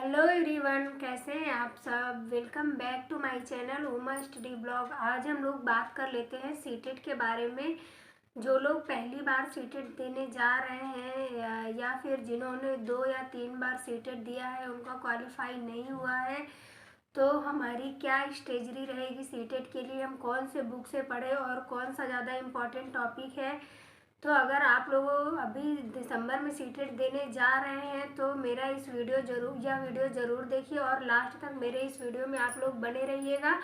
Hello everyone, कैसे हैं आप सब। Welcome back to my channel Uma study blog. आज हम लोग बात कर लेते हैं सीटेट के बारे में। जो लोग पहली बार सीटेट देने जा रहे हैं या फिर जिन्होंने 2 या 3 बार सीटेट दिया है, उनका क्वालिफाई नहीं हुआ है, तो हमारी क्या स्ट्रेटजी रहेगी सीटेट के लिए, हम कौन से बुक से पढ़े और कौन सा ज़्यादा इम्पोर्टेंट टॉपिक है। तो अगर आप लोग अभी दिसंबर में सीटेट देने जा रहे हैं तो मेरा यह वीडियो ज़रूर देखिए और लास्ट तक मेरे इस वीडियो में आप लोग बने रहिएगा,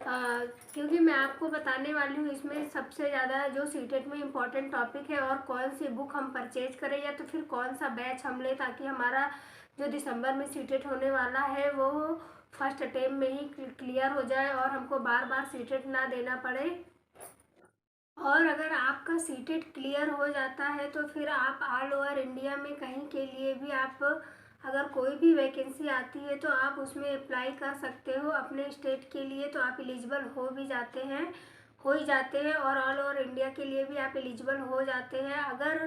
क्योंकि मैं आपको बताने वाली हूँ इसमें सबसे ज़्यादा जो सीटेट में इम्पोर्टेंट टॉपिक है और कौन सी बुक हम परचेज करें या तो फिर कौन सा बैच हम लें, ताकि हमारा जो दिसंबर में सीटेट होने वाला है वो फर्स्ट अटेम्प्ट में ही क्लियर हो जाए और हमको बार बार सीटेट ना देना पड़े। और अगर आपका सीटेट क्लियर हो जाता है तो फिर आप ऑल ओवर इंडिया में कहीं के लिए भी आप अगर कोई भी वैकेंसी आती है तो आप उसमें अप्लाई कर सकते हो अपने स्टेट के लिए, तो आप एलिजिबल हो ही जाते हैं और ऑल ओवर इंडिया के लिए भी आप एलिजिबल हो जाते हैं। अगर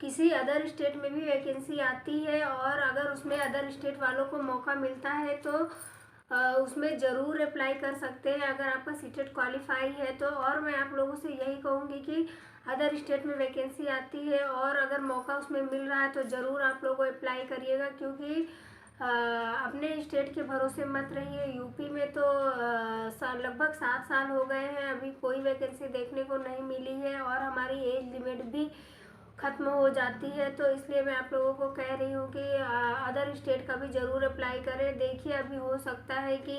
किसी अदर स्टेट में भी वैकेंसी आती है और अगर उसमें अदर स्टेट वालों को मौका मिलता है तो उसमें ज़रूर अप्लाई कर सकते हैं अगर आपका सीटेट क्वालिफाई है तो। और मैं आप लोगों से यही कहूँगी कि अदर स्टेट में वैकेंसी आती है और अगर मौका उसमें मिल रहा है तो ज़रूर आप लोग अप्लाई करिएगा, क्योंकि अपने स्टेट के भरोसे मत रहिए। यूपी में तो लगभग 7 साल हो गए हैं, अभी कोई वैकेंसी देखने को नहीं मिली है और हमारी एज लिमिट भी ख़त्म हो जाती है। तो इसलिए मैं आप लोगों को कह रही हूँ कि अदर स्टेट का भी ज़रूर अप्लाई करें। देखिए, अभी हो सकता है कि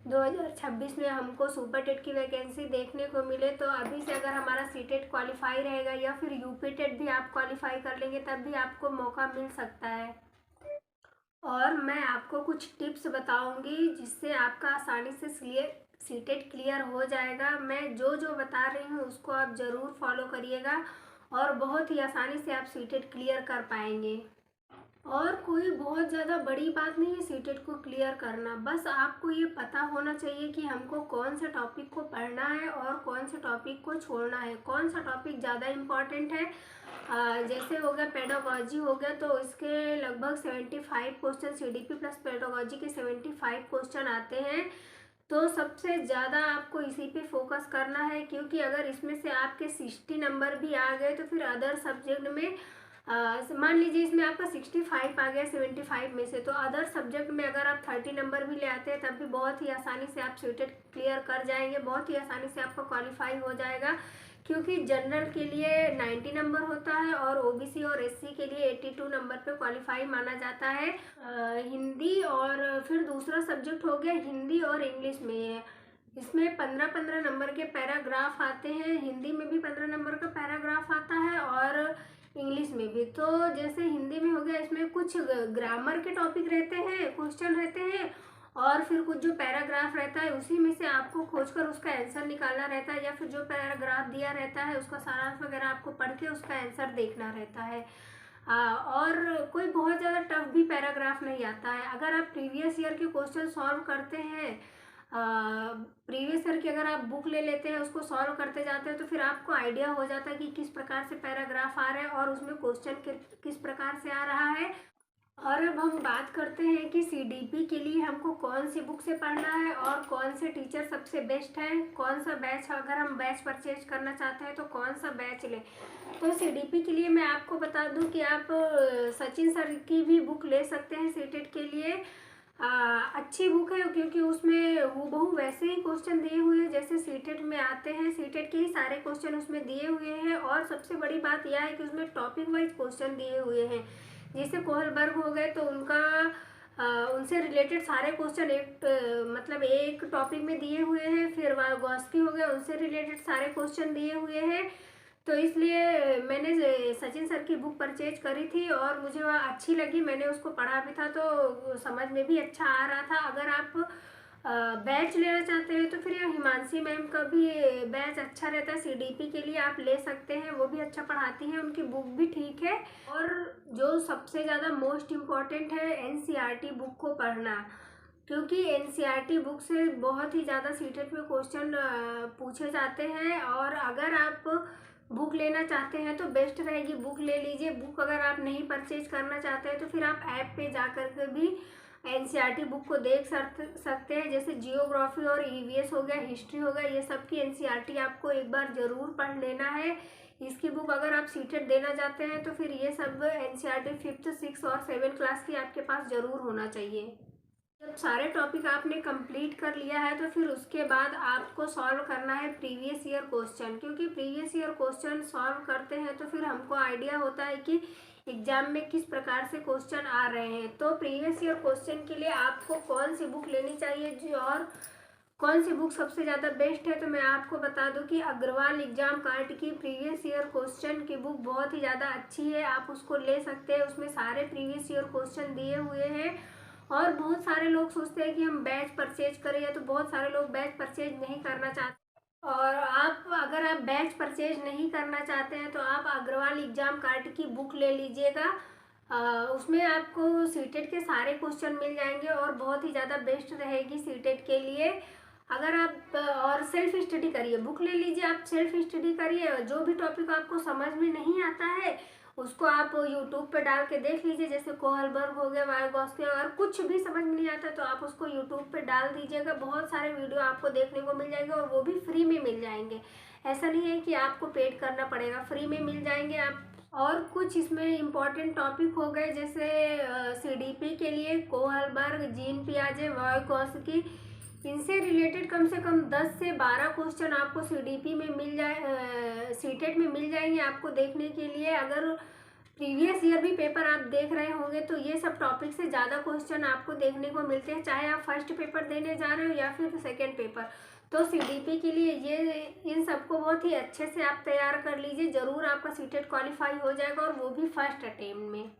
2026 में हमको सुपर टेट की वैकेंसी देखने को मिले, तो अभी से अगर हमारा सीटेट क्वालिफाई रहेगा या फिर यूपी टेट भी आप क्वालिफाई कर लेंगे तब भी आपको मौका मिल सकता है। और मैं आपको कुछ टिप्स बताऊंगी जिससे आपका आसानी से सीटेट क्लियर हो जाएगा। मैं जो जो बता रही हूँ उसको आप ज़रूर फॉलो करिएगा और बहुत ही आसानी से आप सीटेट क्लियर कर पाएंगे। और कोई बहुत ज़्यादा बड़ी बात नहीं है सीटेट को क्लियर करना, बस आपको ये पता होना चाहिए कि हमको कौन से टॉपिक को पढ़ना है और कौन से टॉपिक को छोड़ना है, कौन सा टॉपिक ज़्यादा इम्पॉर्टेंट है। जैसे हो गया पेडागोजी हो गया, तो इसके लगभग 75 क्वेश्चन, सीडीपी प्लस पेडागोजी के 75 क्वेश्चन आते हैं। तो सबसे ज़्यादा आपको इसी पे फोकस करना है, क्योंकि अगर इसमें से आपके 60 नंबर भी आ गए तो फिर अदर सब्जेक्ट में मान लीजिए इसमें आपका 65 आ गया 75 में से, तो अदर सब्जेक्ट में अगर आप 30 नंबर भी ले आते हैं तब भी बहुत ही आसानी से आप सीटेट क्लियर कर जाएंगे, बहुत ही आसानी से आपका क्वालिफाई हो जाएगा। क्योंकि जनरल के लिए 90 नंबर होता है और ओबीसी और एससी के लिए 82 नंबर पे क्वालिफाई माना जाता है। हिंदी और फिर दूसरा सब्जेक्ट हो गया हिंदी और इंग्लिश में, इसमें 15-15 नंबर के पैराग्राफ आते हैं। हिंदी में भी 15 नंबर का पैराग्राफ आता है और इंग्लिश में भी। तो जैसे हिंदी में हो गया, इसमें कुछ ग्रामर के टॉपिक रहते हैं, क्वेश्चन रहते हैं, और फिर कुछ जो पैराग्राफ रहता है उसी में से आपको खोजकर उसका आंसर निकालना रहता है, या फिर जो पैराग्राफ दिया रहता है उसका सारांश वगैरह आपको पढ़ के उसका आंसर देखना रहता है। और कोई बहुत ज़्यादा टफ भी पैराग्राफ नहीं आता है। अगर आप प्रीवियस ईयर के क्वेश्चन सॉल्व करते हैं, प्रीवियस ईयर की अगर आप बुक ले लेते हैं, उसको सॉल्व करते जाते हैं, तो फिर आपको आइडिया हो जाता है कि किस प्रकार से पैराग्राफ आ रहे हैं और उसमें क्वेश्चन किस प्रकार से आ रहा है। और अब हम बात करते हैं कि सीडीपी के लिए हमको कौन सी बुक से पढ़ना है और कौन से टीचर सबसे बेस्ट है, कौन सा बैच, अगर हम बैच परचेज करना चाहते हैं तो कौन सा बैच लें। तो सीडीपी के लिए मैं आपको बता दूं कि आप सचिन सर की भी बुक ले सकते हैं सीटेट के लिए। अच्छी बुक है, क्योंकि उसमें हूबहू वैसे ही क्वेश्चन दिए हुए हैं जैसे सीटेट में आते हैं, सीटेट के ही सारे क्वेश्चन उसमें दिए हुए हैं। और सबसे बड़ी बात यह है कि उसमें टॉपिक वाइज क्वेश्चन दिए हुए हैं। जैसे कोहलबर्ग हो गए तो उनसे रिलेटेड सारे क्वेश्चन मतलब एक टॉपिक में दिए हुए हैं। फिर वागोस्की हो गए, उनसे रिलेटेड सारे क्वेश्चन दिए हुए हैं। तो इसलिए मैंने सचिन सर की बुक परचेज करी थी और मुझे वह अच्छी लगी, मैंने उसको पढ़ा भी था तो समझ में भी अच्छा आ रहा था। अगर आप बैच लेना चाहते हैं तो फिर यह हिमांशी मैम का भी बैच अच्छा रहता है, सीडीपी के लिए आप ले सकते हैं, वो भी अच्छा पढ़ाती हैं, उनकी बुक भी ठीक है। और जो सबसे ज़्यादा मोस्ट इम्पॉर्टेंट है एनसीईआरटी बुक को पढ़ना, क्योंकि एनसीईआरटी बुक से बहुत ही ज़्यादा सीटेट में क्वेश्चन पूछे जाते हैं। और अगर आप बुक लेना चाहते हैं तो बेस्ट रहेगी बुक ले लीजिए। बुक अगर आप नहीं परचेज करना चाहते हैं तो फिर आप ऐप पे जा कर के भी एनसीईआरटी बुक को देख सकते हैं, जैसे जियोग्राफी और ईवीएस हो गया, हिस्ट्री हो गया, ये सब की एनसीईआरटी आपको एक बार ज़रूर पढ़ लेना है। इसकी बुक अगर आप सीटेट देना चाहते हैं तो फिर ये सब एनसीईआरटी 5th 6th और 7th क्लास की आपके पास ज़रूर होना चाहिए। जब सारे टॉपिक आपने कंप्लीट कर लिया है तो फिर उसके बाद आपको सॉल्व करना है प्रीवियस ईयर क्वेश्चन, क्योंकि प्रीवियस ईयर क्वेश्चन सॉल्व करते हैं तो फिर हमको आइडिया होता है कि एग्जाम में किस प्रकार से क्वेश्चन आ रहे हैं। तो प्रीवियस ईयर क्वेश्चन के लिए आपको कौन सी बुक लेनी चाहिए और कौन सी बुक सबसे ज़्यादा बेस्ट है, तो मैं आपको बता दूं कि अग्रवाल एग्जाम कार्ड की प्रीवियस ईयर क्वेश्चन की बुक बहुत ही ज़्यादा अच्छी है, आप उसको ले सकते हैं। उसमें सारे प्रीवियस ईयर क्वेश्चन दिए हुए हैं। और बहुत सारे लोग सोचते हैं कि हम बैच परचेज करें, या तो बहुत सारे लोग बैच परचेज नहीं करना चाहते। और अगर आप बैच परचेज नहीं करना चाहते हैं तो आप अग्रवाल एग्जाम कार्ड की बुक ले लीजिएगा। उसमें आपको सीटेट के सारे क्वेश्चन मिल जाएंगे और बहुत ही ज़्यादा बेस्ट रहेगी सीटेट के लिए। अगर आप और सेल्फ स्टडी करिए, बुक ले लीजिए, आप सेल्फ स्टडी करिए। जो भी टॉपिक आपको समझ में नहीं आता है उसको आप यूट्यूब पे डाल के देख लीजिए, जैसे कोहलबर्ग हो गया, वाइगॉस्की। अगर कुछ भी समझ में नहीं आता तो आप उसको यूट्यूब पे डाल दीजिएगा, बहुत सारे वीडियो आपको देखने को मिल जाएंगे और वो भी फ्री में मिल जाएंगे। ऐसा नहीं है कि आपको पेड करना पड़ेगा, फ्री में मिल जाएंगे आप। और कुछ इसमें इम्पॉर्टेंट टॉपिक हो गए, जैसे सीडीपी के लिए कोहलबर्ग, जीन पियाजे, वाइगॉस्की, इनसे रिलेटेड कम से कम 10 से 12 क्वेश्चन आपको सीडीपी में मिल जाए, सीटेट में मिल जाएंगे आपको देखने के लिए। अगर प्रीवियस ईयर भी पेपर आप देख रहे होंगे तो ये सब टॉपिक से ज़्यादा क्वेश्चन आपको देखने को मिलते हैं, चाहे आप फर्स्ट पेपर देने जा रहे हो या फिर सेकेंड पेपर। तो सीडीपी के लिए ये इन सबको बहुत ही अच्छे से आप तैयार कर लीजिए, ज़रूर आपका सीटेट क्वालिफाई हो जाएगा और वो भी फर्स्ट अटेम्प्ट में।